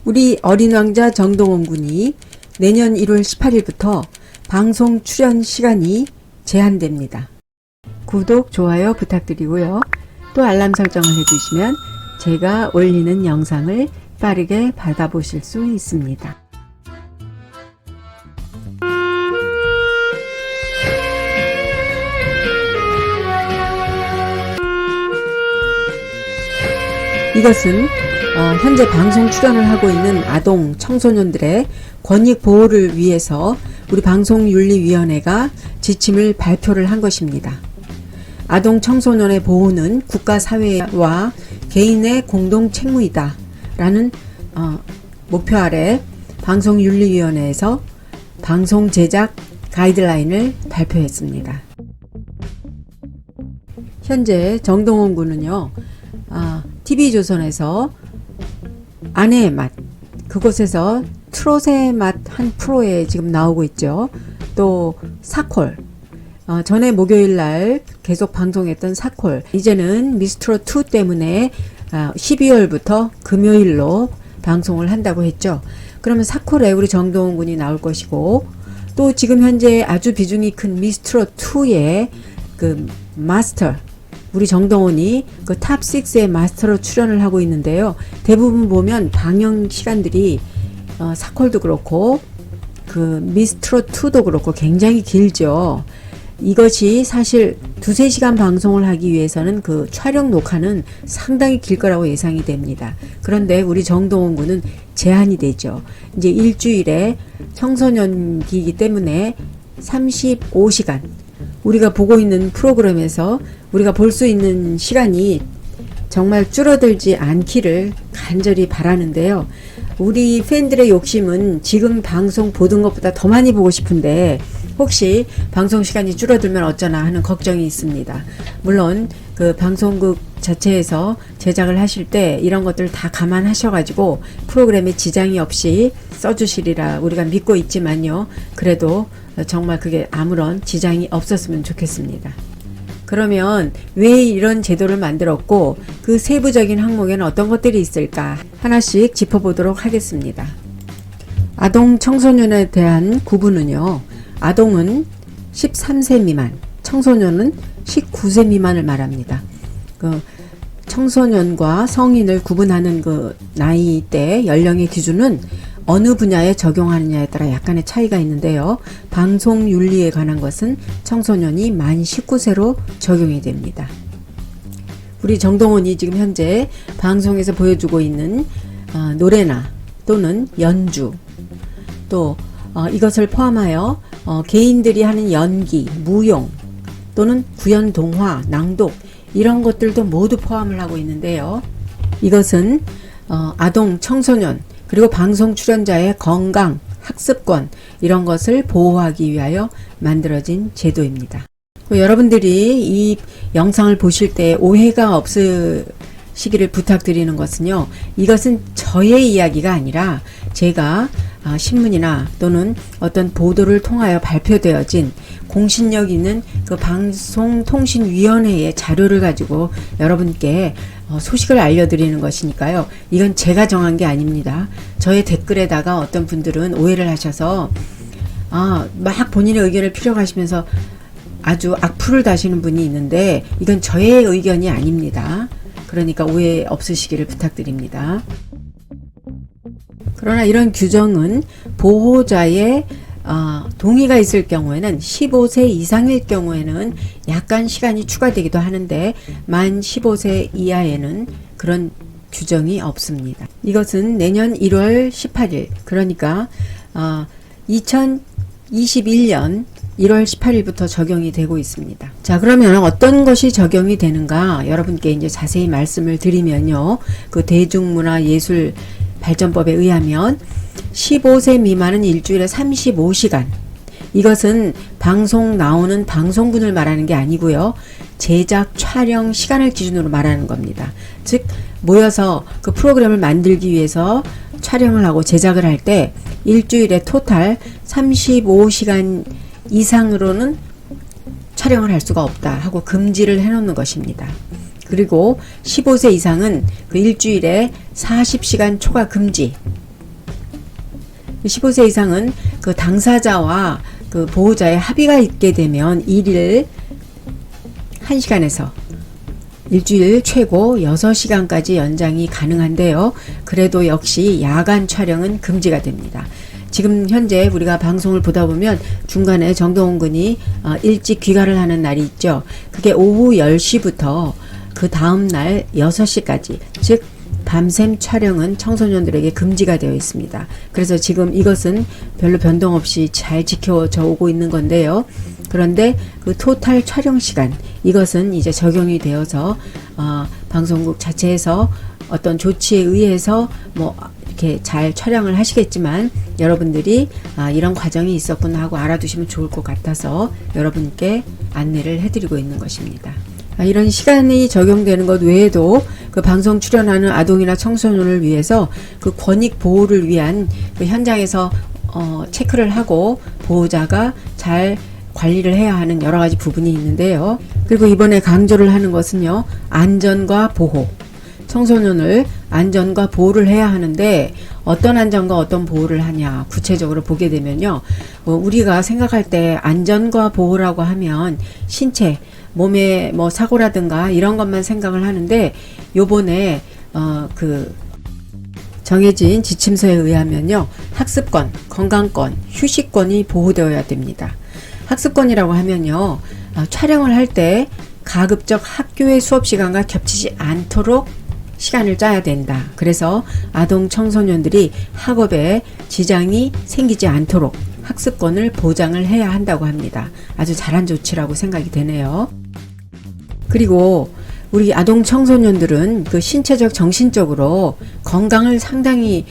우리 어린 왕자 정동원 군이 내년 1월 18일부터 방송 출연 시간이 제한됩니다. 구독, 좋아요 부탁드리고요. 또 알람 설정을 해주시면 제가 올리는 영상을 빠르게 받아보실 수 있습니다. 이것은 현재 방송 출연을 하고 있는 아동, 청소년들의 권익 보호를 위해서 우리 방송윤리위원회가 지침을 발표를 한 것입니다. 아동, 청소년의 보호는 국가, 사회와 개인의 공동 책무이다 라는 목표 아래 방송윤리위원회에서 방송 제작 가이드라인을 발표했습니다. 현재 정동원 군은요, TV조선에서 아내의 맛, 그곳에서 트롯의 맛 한 프로에 지금 나오고 있죠. 또 사콜, 전에 목요일날 계속 방송했던 사콜, 이제는 미스트롯2 때문에 12월부터 금요일로 방송을 한다고 했죠. 그러면 사콜에 우리 정동원 군이 나올 것이고, 또 지금 현재 아주 비중이 큰 미스트롯2의 그 마스터, 우리 정동원이 그 탑6의 마스터로 출연을 하고 있는데요. 대부분 보면 방영 시간들이 사콜도 그렇고 그 미스트롯2도 그렇고 굉장히 길죠. 이것이 사실 2-3시간 방송을 하기 위해서는 그 촬영 녹화는 상당히 길 거라고 예상이 됩니다. 그런데 우리 정동원 군은 제한이 되죠. 이제 일주일에 청소년기이기 때문에 35시간, 우리가 보고 있는 프로그램에서 우리가 볼 수 있는 시간이 정말 줄어들지 않기를 간절히 바라는데요. 우리 팬들의 욕심은 지금 방송 보던 것보다 더 많이 보고 싶은데 혹시 방송 시간이 줄어들면 어쩌나 하는 걱정이 있습니다. 물론 그 방송국 자체에서 제작을 하실 때 이런 것들 다 감안하셔가지고 프로그램에 지장이 없이 써주시리라 우리가 믿고 있지만요. 그래도 정말 그게 아무런 지장이 없었으면 좋겠습니다. 그러면 왜 이런 제도를 만들었고 그 세부적인 항목에는 어떤 것들이 있을까 하나씩 짚어보도록 하겠습니다. 아동 청소년에 대한 구분은요, 아동은 13세 미만, 청소년은 19세 미만을 말합니다. 그 청소년과 성인을 구분하는 그 나이대 연령의 기준은 어느 분야에 적용하느냐에 따라 약간의 차이가 있는데요. 방송윤리에 관한 것은 청소년이 만 19세로 적용이 됩니다. 우리 정동원이 지금 현재 방송에서 보여주고 있는 노래나 또는 연주, 또 이것을 포함하여 개인들이 하는 연기, 무용 또는 구연 동화, 낭독 이런 것들도 모두 포함을 하고 있는데요. 이것은 아동, 청소년 그리고 방송 출연자의 건강, 학습권 이런 것을 보호하기 위하여 만들어진 제도입니다. 여러분들이 이 영상을 보실 때 오해가 없으시기를 부탁드리는 것은요, 이것은 저의 이야기가 아니라 제가 신문이나 또는 어떤 보도를 통하여 발표되어진 공신력 있는 그 방송통신위원회의 자료를 가지고 여러분께 소식을 알려드리는 것이니까요. 이건 제가 정한 게 아닙니다. 저의 댓글에다가 어떤 분들은 오해를 하셔서 막 본인의 의견을 피력하시면서 아주 악플을 다시는 분이 있는데 이건 저의 의견이 아닙니다. 그러니까 오해 없으시기를 부탁드립니다. 그러나 이런 규정은 보호자의 동의가 있을 경우에는 15세 이상일 경우에는 약간 시간이 추가되기도 하는데 만 15세 이하에는 그런 규정이 없습니다. 이것은 내년 1월 18일 그러니까 2021년 1월 18일부터 적용이 되고 있습니다. 자, 그러면 어떤 것이 적용이 되는가 여러분께 이제 자세히 말씀을 드리면요. 그 대중문화예술 발전법에 의하면 15세 미만은 일주일에 35시간, 이것은 방송 나오는 방송분을 말하는 게 아니고요. 제작 촬영 시간을 기준으로 말하는 겁니다. 즉 모여서 그 프로그램을 만들기 위해서 촬영을 하고 제작을 할 때 일주일에 토탈 35시간 이상으로는 촬영을 할 수가 없다 하고 금지를 해놓는 것입니다. 그리고 15세 이상은 그 일주일에 40시간 초과 금지, 15세 이상은 그 당사자와 그 보호자의 합의가 있게 되면 일일 1시간에서 일주일 최고 6시간까지 연장이 가능한데요. 그래도 역시 야간 촬영은 금지가 됩니다. 지금 현재 우리가 방송을 보다 보면 중간에 정동원 군이 일찍 귀가를 하는 날이 있죠. 그게 오후 10시부터 그 다음날 6시까지, 즉 밤샘 촬영은 청소년들에게 금지가 되어 있습니다. 그래서 지금 이것은 별로 변동 없이 잘 지켜져 오고 있는 건데요. 그런데 그 토탈 촬영 시간, 이것은 이제 적용이 되어서 방송국 자체에서 어떤 조치에 의해서 뭐 이렇게 잘 촬영을 하시겠지만, 여러분들이 이런 과정이 있었구나 하고 알아두시면 좋을 것 같아서 여러분께 안내를 해드리고 있는 것입니다. 이런 시간이 적용되는 것 외에도 그 방송 출연하는 아동이나 청소년을 위해서 그 권익 보호를 위한 그 현장에서 체크를 하고 보호자가 잘 관리를 해야 하는 여러 가지 부분이 있는데요. 그리고 이번에 강조를 하는 것은요, 안전과 보호. 청소년을 안전과 보호를 해야 하는데 어떤 안전과 어떤 보호를 하냐, 구체적으로 보게 되면요, 우리가 생각할 때 안전과 보호라고 하면 신체, 몸에 뭐 사고라든가 이런 것만 생각을 하는데, 요번에 그 정해진 지침서에 의하면요, 학습권, 건강권, 휴식권이 보호되어야 됩니다. 학습권이라고 하면요, 촬영을 할 때 가급적 학교의 수업 시간과 겹치지 않도록 시간을 짜야 된다. 그래서 아동 청소년들이 학업에 지장이 생기지 않도록 학습권을 보장을 해야 한다고 합니다. 아주 잘한 조치라고 생각이 되네요. 그리고 우리 아동 청소년들은 그 신체적, 정신적으로 건강을 상당히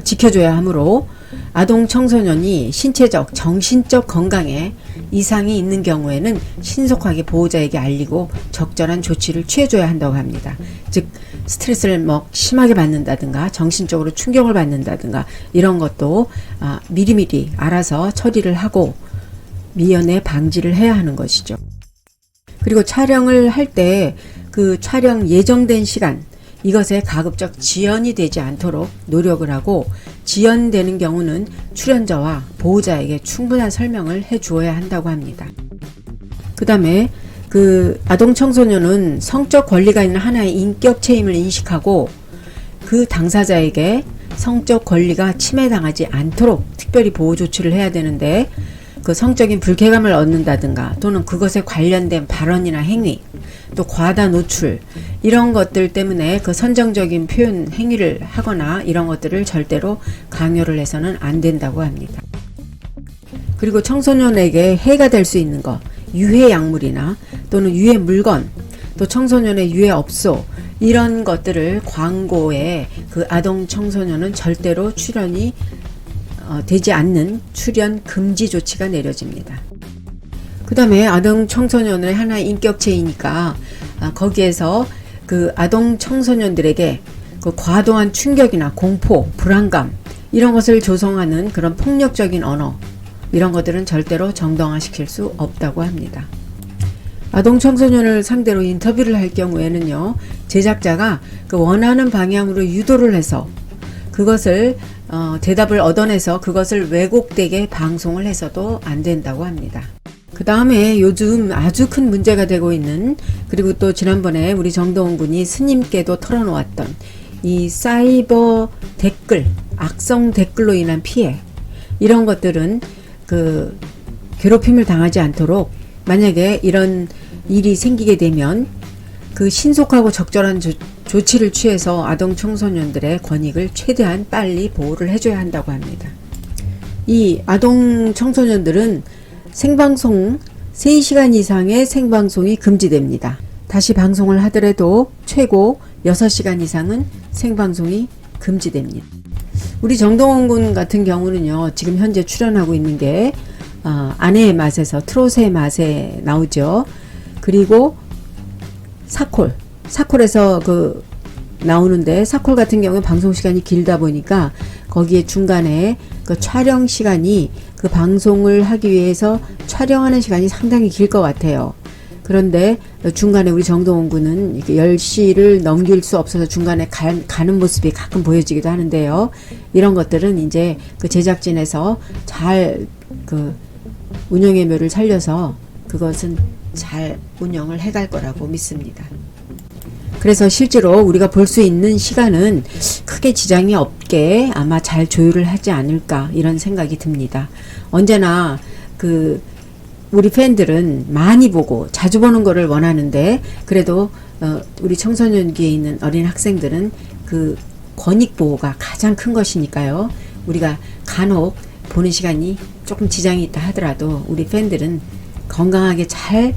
지켜줘야 하므로 아동 청소년이 신체적, 정신적 건강에 이상이 있는 경우에는 신속하게 보호자에게 알리고 적절한 조치를 취해줘야 한다고 합니다. 즉 스트레스를 뭐 심하게 받는다든가 정신적으로 충격을 받는다든가 이런 것도 미리미리 알아서 처리를 하고 미연에 방지를 해야 하는 것이죠. 그리고 촬영을 할 때 그 촬영 예정된 시간, 이것에 가급적 지연이 되지 않도록 노력을 하고, 지연되는 경우는 출연자와 보호자에게 충분한 설명을 해 주어야 한다고 합니다. 그 다음에 그 아동 청소년은 성적 권리가 있는 하나의 인격체임을 인식하고 그 당사자에게 성적 권리가 침해당하지 않도록 특별히 보호 조치를 해야 되는데, 그 성적인 불쾌감을 얻는다든가 또는 그것에 관련된 발언이나 행위, 또 과다 노출, 이런 것들 때문에 그 선정적인 표현 행위를 하거나 이런 것들을 절대로 강요를 해서는 안 된다고 합니다. 그리고 청소년에게 해가 될 수 있는 것, 유해 약물이나 또는 유해 물건, 또 청소년의 유해 업소, 이런 것들을 광고에 그 아동 청소년은 절대로 출연이 되지 않는 출연 금지 조치가 내려집니다. 그 다음에 아동 청소년의 하나의 인격체이니까 거기에서 그 아동 청소년들에게 그 과도한 충격이나 공포, 불안감, 이런 것을 조성하는 그런 폭력적인 언어, 이런 것들은 절대로 정당화시킬 수 없다고 합니다. 아동 청소년을 상대로 인터뷰를 할 경우에는요, 제작자가 그 원하는 방향으로 유도를 해서 그것을 대답을 얻어내서 그것을 왜곡되게 방송을 해서도 안 된다고 합니다. 그 다음에 요즘 아주 큰 문제가 되고 있는, 그리고 또 지난번에 우리 정동원 군이 스님께도 털어놓았던 이 사이버 댓글, 악성 댓글로 인한 피해, 이런 것들은 그 괴롭힘을 당하지 않도록 만약에 이런 일이 생기게 되면 그 신속하고 적절한 조치를 취해서 아동 청소년들의 권익을 최대한 빨리 보호를 해줘야 한다고 합니다. 이 아동 청소년들은 생방송 3시간 이상의 생방송이 금지됩니다. 다시 방송을 하더라도 최고 6시간 이상은 생방송이 금지됩니다. 우리 정동원 군 같은 경우는요, 지금 현재 출연하고 있는 게 아내의 맛에서 트롯의 맛에 나오죠. 그리고 사콜에서 그 나오는데, 사콜 같은 경우는 방송 시간이 길다 보니까 거기에 중간에 그 촬영 시간이, 그 방송을 하기 위해서 촬영하는 시간이 상당히 길 것 같아요. 그런데 중간에 우리 정동원 군은 이렇게 10시를 넘길 수 없어서 중간에 가는 모습이 가끔 보여지기도 하는데요. 이런 것들은 이제 그 제작진에서 잘 그 운영의 묘를 살려서 그것은 잘 운영을 해갈 거라고 믿습니다. 그래서 실제로 우리가 볼 수 있는 시간은 크게 지장이 없게 아마 잘 조율을 하지 않을까 이런 생각이 듭니다. 언제나 그 우리 팬들은 많이 보고 자주 보는 거를 원하는데 그래도 우리 청소년기에 있는 어린 학생들은 그 권익 보호가 가장 큰 것이니까요. 우리가 간혹 보는 시간이 조금 지장이 있다 하더라도 우리 팬들은 건강하게 잘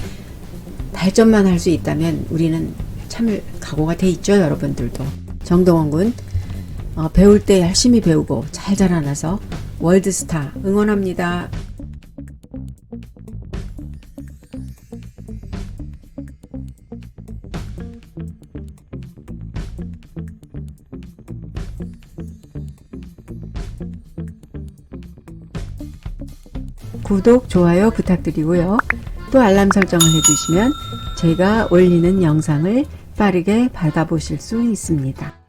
발전만 할 수 있다면 우리는 참을 각오가 돼 있죠. 여러분들도. 정동원 군 배울 때 열심히 배우고 잘 자라나서 월드스타 응원합니다. 구독, 좋아요 부탁드리고요. 또 알람 설정을 해주시면 제가 올리는 영상을 빠르게 받아보실 수 있습니다.